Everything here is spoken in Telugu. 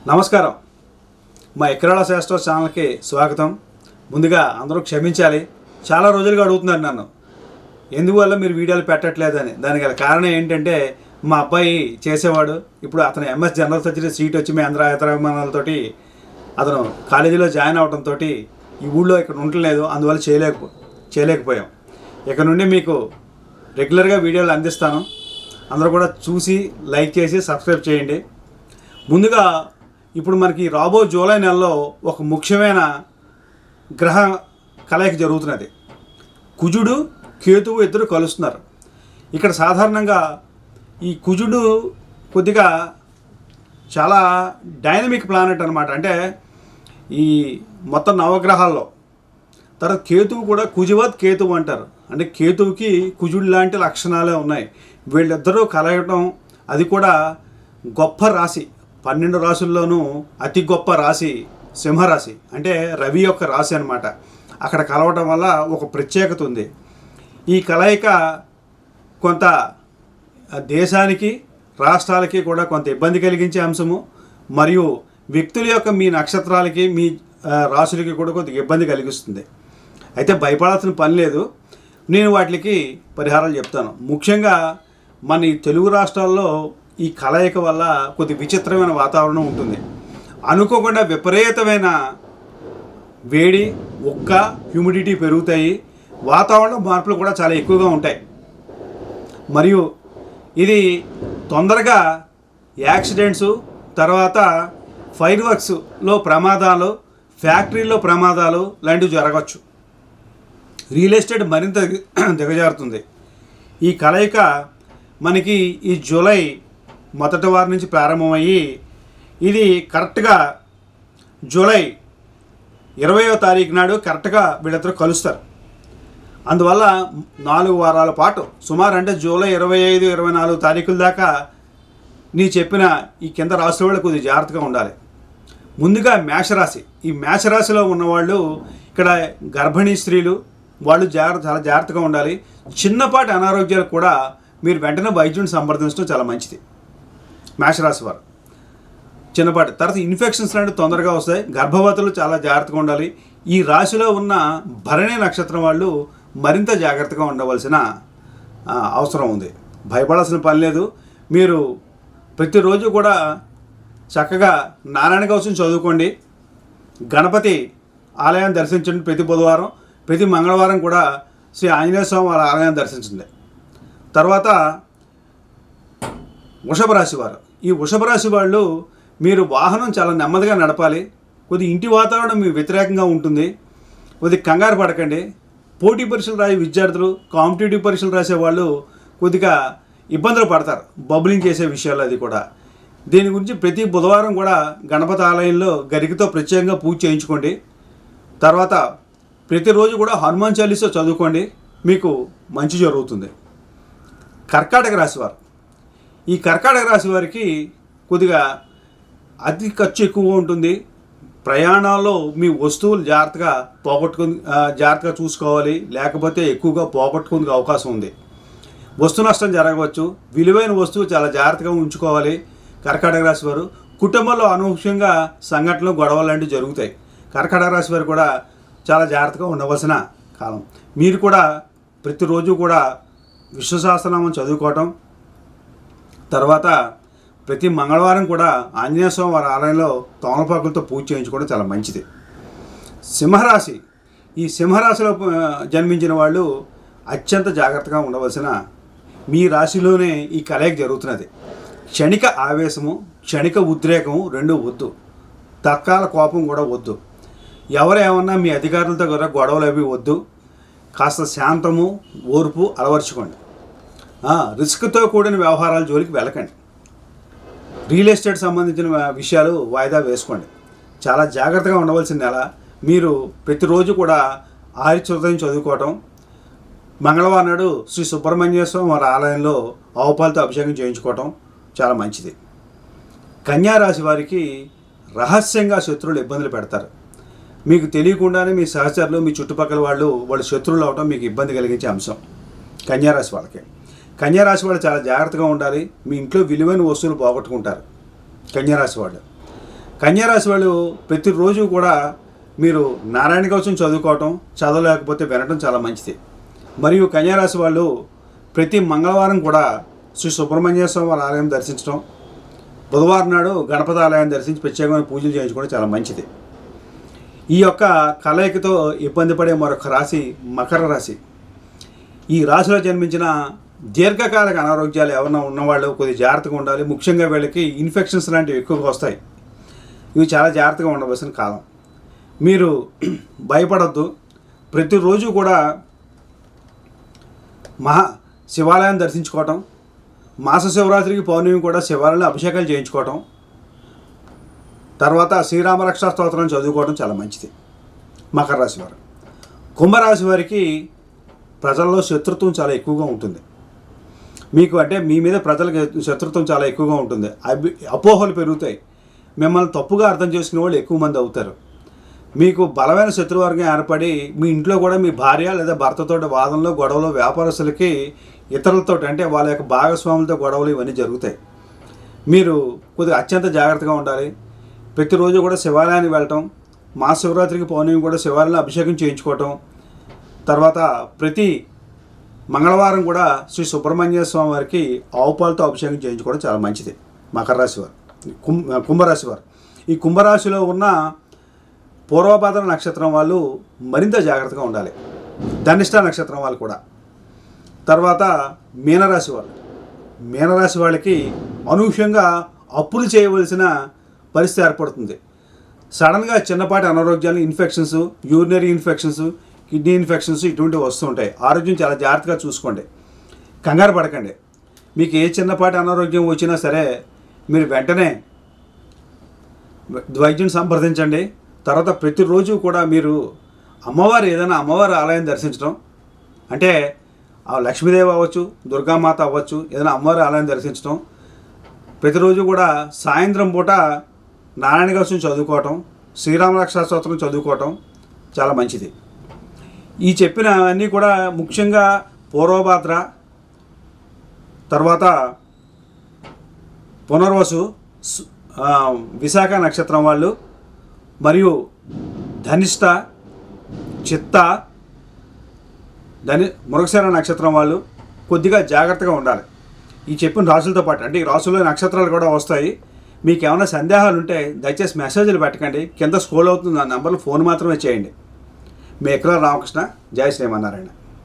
నమస్కారం. మా ఎకరాల శాస్త్ర ఛానల్కి స్వాగతం. ముందుగా అందరూ క్షమించాలి, చాలా రోజులుగా అడుగుతున్నారు నన్ను ఎందువల్ల మీరు వీడియోలు పెట్టట్లేదని. దానికి గల కారణం ఏంటంటే మా అబ్బాయి చేసేవాడు, ఇప్పుడు అతను ఎంఎస్ జనరల్ సర్జరీ సీట్ వచ్చి మీ ఆంధ్రాభిమానాలతోటి అతను కాలేజీలో జాయిన్ అవడంతో ఈ ఊళ్ళో ఇక్కడ ఉండలేదు, అందువల్ల చేయలేకపోయాం. ఇక నుండి మీకు రెగ్యులర్గా వీడియోలు అందిస్తాను. అందరూ కూడా చూసి లైక్ చేసి సబ్స్క్రైబ్ చేయండి. ముందుగా ఇప్పుడు మనకి రాబో జూలై నెలలో ఒక ముఖ్యమైన గ్రహ కలయిక జరుగుతున్నది. కుజుడు కేతువు ఇద్దరు కలుస్తున్నారు. ఇక్కడ సాధారణంగా ఈ కుజుడు కొద్దిగా చాలా డైనమిక్ ప్లానెట్ అనమాట. అంటే ఈ మొత్తం నవగ్రహాల్లో తర్వాత కేతువు కూడా కుజవత్ కేతువు అంటారు. అంటే కేతువుకి కుజుడు లాంటి లక్షణాలే ఉన్నాయి. వీళ్ళిద్దరూ కలయటం, అది కూడా గొప్ప రాశి, 12 రాశుల్లోనూ అతి గొప్ప రాశి సింహరాశి, అంటే రవి యొక్క రాశి అనమాట. అక్కడ కలవటం వల్ల ఒక ప్రత్యేకత ఉంది. ఈ కలయిక కొంత దేశానికి రాష్ట్రాలకి కూడా కొంత ఇబ్బంది కలిగించే అంశము, మరియు వ్యక్తుల యొక్క మీ నక్షత్రాలకి మీ రాశులకి కూడా కొంత ఇబ్బంది కలిగిస్తుంది. అయితే భయపడాల్సిన పని లేదు. నేను వాటికి పరిహారాలు చెప్తాను. ముఖ్యంగా మన ఈ తెలుగు రాష్ట్రాల్లో ఈ కలయిక వల్ల కొద్ది విచిత్రమైన వాతావరణం ఉంటుంది. అనుకోకుండా విపరీతమైన వేడి, ఉక్క, హ్యూమిడిటీ పెరుగుతాయి. వాతావరణ మార్పులు కూడా చాలా ఎక్కువగా ఉంటాయి. మరియు ఇది తొందరగా యాక్సిడెంట్స్, తర్వాత ఫైర్ వర్క్స్లో ప్రమాదాలు, ఫ్యాక్టరీలో ప్రమాదాలు లాంటివి జరగవచ్చు. రియల్ ఎస్టేట్ మరింత దిగజారుతుంది. ఈ కలయిక మనకి ఈ జూలై మొదటి వారం నుంచి ప్రారంభమయ్యి ఇది కరెక్ట్గా జూలై 20వ తారీఖు నాడు కరెక్ట్గా వీళ్ళిద్దరూ కలుస్తారు. అందువల్ల 4 వారాల పాటు సుమారు, అంటే జూలై 25, 24 తారీఖుల దాకా నీ చెప్పిన ఈ కింద రాశుల వాళ్ళు కొద్దిగా జాగ్రత్తగా ఉండాలి. ముందుగా మేషరాశి. ఈ మేషరాశిలో ఉన్నవాళ్ళు, ఇక్కడ గర్భిణీ స్త్రీలు, వాళ్ళు చాలా జాగ్రత్తగా ఉండాలి. చిన్నపాటి అనారోగ్యాలు కూడా మీరు వెంటనే వైద్యుని సంప్రదించడం చాలా మంచిది. మేషరాశి వారు చిన్నపాటి, తర్వాత ఇన్ఫెక్షన్స్ లాంటివి తొందరగా వస్తాయి. గర్భవతులు చాలా జాగ్రత్తగా ఉండాలి. ఈ రాశిలో ఉన్న భరణి నక్షత్రం వాళ్ళు మరింత జాగ్రత్తగా ఉండవలసిన అవసరం ఉంది. భయపడాల్సిన పని లేదు. మీరు ప్రతిరోజు కూడా చక్కగా నారాయణ కవచం చదువుకోండి. గణపతి ఆలయాన్ని దర్శించండి. ప్రతి బుధవారం, ప్రతి మంగళవారం కూడా శ్రీ ఆంజనేయ స్వామి వారి ఆలయాన్ని దర్శించండి. తర్వాత వృషభ రాశి వారు. ఈ వృషభ రాశి వాళ్ళు, మీరు వాహనం చాలా నెమ్మదిగా నడపాలి. కొద్దిగా ఇంటి వాతావరణం మీ వ్యతిరేకంగా ఉంటుంది. కొద్దిగా కంగారు పడకండి. పోటీ పరీక్షలు రాసే విద్యార్థులు, కాంపిటేటివ్ పరీక్షలు రాసే వాళ్ళు కొద్దిగా ఇబ్బందులు పడతారు బబులింగ్ చేసే విషయాలు. అది కూడా దీని గురించి ప్రతి బుధవారం కూడా గణపతి ఆలయంలో గరికతో ప్రత్యేకంగా పూజ చేయించుకోండి. తర్వాత ప్రతిరోజు కూడా హనుమాన్ చాలీసా చదువుకోండి, మీకు మంచి జరుగుతుంది. కర్కాటక రాశి వారు. ఈ కర్కాటక రాశి వారికి కొద్దిగా అతి ఖర్చు ఎక్కువగా ఉంటుంది. ప్రయాణాల్లో మీ వస్తువులు జాగ్రత్తగా చూసుకోవాలి, లేకపోతే ఎక్కువగా పోగొట్టుకునే అవకాశం ఉంది. వస్తు నష్టం జరగవచ్చు. విలువైన వస్తువు చాలా జాగ్రత్తగా ఉంచుకోవాలి కర్కాటక రాశి వారు. కుటుంబంలో అనూహ్యంగా సంఘటనలు, గొడవలు లాంటివి జరుగుతాయి. కర్కాటక రాశి వారు కూడా చాలా జాగ్రత్తగా ఉండవలసిన కాలం. మీరు కూడా ప్రతిరోజు కూడా విష్ణు సహస్రనామం చదువుకోవటం, తర్వాత ప్రతి మంగళవారం కూడా ఆంజనేయ స్వామి వారి ఆలయంలో తమలపాకులతో పూజ చేయించుకోవడం చాలా మంచిది. సింహరాశి. ఈ సింహరాశిలో జన్మించిన వాళ్ళు అత్యంత జాగ్రత్తగా ఉండవలసిన, మీ రాశిలోనే ఈ కలయిక జరుగుతున్నది. క్షణిక ఆవేశము, క్షణిక ఉద్రేకము రెండు వద్దు. తత్కాల కోపం కూడా వద్దు. ఎవరేమన్నా మీ అధికారులతో కూడా గొడవలు అవి వద్దు. కాస్త శాంతము, ఓర్పు అలవర్చుకోండి. రిస్క్తో కూడిన వ్యవహారాల జోలికి వెళ్ళకండి. రియల్ ఎస్టేట్ సంబంధించిన విషయాలు వాయిదా వేసుకోండి. చాలా జాగ్రత్తగా ఉండవలసిన నెల. మీరు ప్రతిరోజు కూడా ఆదిత్యోదయం చదువుకోవటం, మంగళవారం నాడు శ్రీ సుబ్రహ్మణ్య స్వామి వారి ఆలయంలో ఆవుపాలతో అభిషేకం చేయించుకోవటం చాలా మంచిది. కన్యారాశి వారికి రహస్యంగా శత్రువులు ఇబ్బందులు పెడతారు. మీకు తెలియకుండానే మీ సహచరులు, మీ చుట్టుపక్కల వాళ్ళు శత్రువులు అవడం మీకు ఇబ్బంది కలిగించే అంశం కన్యారాశి వాళ్ళకి. కన్యారాశి వాళ్ళు చాలా జాగ్రత్తగా ఉండాలి. మీ ఇంట్లో విలువైన వస్తువులు పోగొట్టుకుంటారు కన్యారాశి వాళ్ళు. కన్యారాశి వాళ్ళు ప్రతిరోజు కూడా మీరు నారాయణ కవచం చదువుకోవటం, చదవలేకపోతే వినటం చాలా మంచిది. మరియు కన్యారాశి వాళ్ళు ప్రతి మంగళవారం కూడా శ్రీ సుబ్రహ్మణ్య స్వామి వారి ఆలయం దర్శించడం, బుధవారం నాడు గణపతి ఆలయాన్ని దర్శించి ప్రత్యేకమైన పూజలు చేయించుకోవడం చాలా మంచిది. ఈ యొక్క కలయికతో ఇబ్బంది పడే మరొక రాశి మకర రాశి. ఈ రాశిలో జన్మించిన దీర్ఘకాలిక అనారోగ్యాలు ఎవరైనా ఉన్నవాళ్ళు కొద్దిగా జాగ్రత్తగా ఉండాలి. ముఖ్యంగా వీళ్ళకి ఇన్ఫెక్షన్స్ లాంటివి ఎక్కువగా వస్తాయి. ఇవి చాలా జాగ్రత్తగా ఉండవలసిన కాలం. మీరు భయపడద్దు. ప్రతిరోజు కూడా శివాలయాన్ని దర్శించుకోవటం, మాస శివరాత్రికి పౌర్ణమి కూడా శివాలయంలో అభిషేకాలు చేయించుకోవటం, తర్వాత శ్రీరామరక్షా స్తోత్రం చదువుకోవడం చాలా మంచిది. మకర రాశి వారు. కుంభరాశి వారికి ప్రజల్లో శత్రుత్వం చాలా ఎక్కువగా ఉంటుంది. మీకు అంటే మీ మీద ప్రజలకు శత్రుత్వం చాలా ఎక్కువగా ఉంటుంది. అపోహలు పెరుగుతాయి. మిమ్మల్ని తప్పుగా అర్థం చేసుకునే వాళ్ళు ఎక్కువ మంది అవుతారు. మీకు బలమైన శత్రువర్గం ఏర్పడి మీ ఇంట్లో కూడా మీ భార్య లేదా భర్తతో వాదనలో, గొడవలు, వ్యాపారస్తులకి ఇతరులతో అంటే వాళ్ళ యొక్క భాగస్వాములతో గొడవలు ఇవన్నీ జరుగుతాయి. మీరు కొద్దిగా అత్యంత జాగ్రత్తగా ఉండాలి. ప్రతిరోజు కూడా శివాలయానికి వెళ్ళటం, మహాశివరాత్రికి పౌర్ణమి కూడా శివాలయంలో అభిషేకం చేయించుకోవటం, తర్వాత ప్రతి మంగళవారం కూడా శ్రీ సుబ్రహ్మణ్య స్వామి వారికి ఆవు పాలతో అభిషేకం చేయించుకోవడం చాలా మంచిది. మకర రాశి వారు. కుంభరాశి వారు. ఈ కుంభరాశిలో ఉన్న పూర్వభాద్ర నక్షత్రం వాళ్ళు మరింత జాగ్రత్తగా ఉండాలి. ధనిష్ట నక్షత్రం వాళ్ళు కూడా. తర్వాత మీనరాశి వాళ్ళు. మీనరాశి వాళ్ళకి అనూహ్యంగా అప్పులు చేయవలసిన పరిస్థితి ఏర్పడుతుంది. సడన్గా చిన్నపాటి అనారోగ్యాలు, infections, urinary infections, kidney infections ఇటువంటివి వస్తుంటాయి. ఆరోగ్యం చాలా జాగ్రత్తగా చూసుకోండి. కంగారు పడకండి. మీకు ఏ చిన్నపాటి అనారోగ్యం వచ్చినా సరే మీరు వెంటనే వైద్యుని సంప్రదించండి. తర్వాత ప్రతిరోజు కూడా మీరు ఏదైనా అమ్మవారి ఆలయం దర్శించడం, అంటే లక్ష్మీదేవి అవ్వచ్చు, దుర్గామాత అవ్వచ్చు, ఏదైనా అమ్మవారి ఆలయం దర్శించడం, ప్రతిరోజు కూడా సాయంత్రం పూట నారాయణ కవచం చదువుకోవటం, శ్రీరామరక్షా స్తోత్రం చదువుకోవటం చాలా మంచిది. ఈ చెప్పిన అన్నీ కూడా ముఖ్యంగా పూర్వభాద్ర, తర్వాత పునర్వసు, విశాఖ నక్షత్రం వాళ్ళు, మరియు ధనిష్ట, చిత్త, మృగశిర నక్షత్రం వాళ్ళు కొద్దిగా జాగ్రత్తగా ఉండాలి. ఈ చెప్పిన రాసులతో పాటు అంటే ఈ రాసుల్లో నక్షత్రాలు కూడా వస్తాయి. మీకు ఏమైనా సందేహాలు ఉంటే దయచేసి మెసేజ్లు పెట్టకండి. కింద స్క్రోల్ అవుతుంది ఆ నెంబర్లో ఫోన్ మాత్రమే చేయండి. మీ ఎక్కడ రామకృష్ణ. జై శ్రీమన్నారాయణ.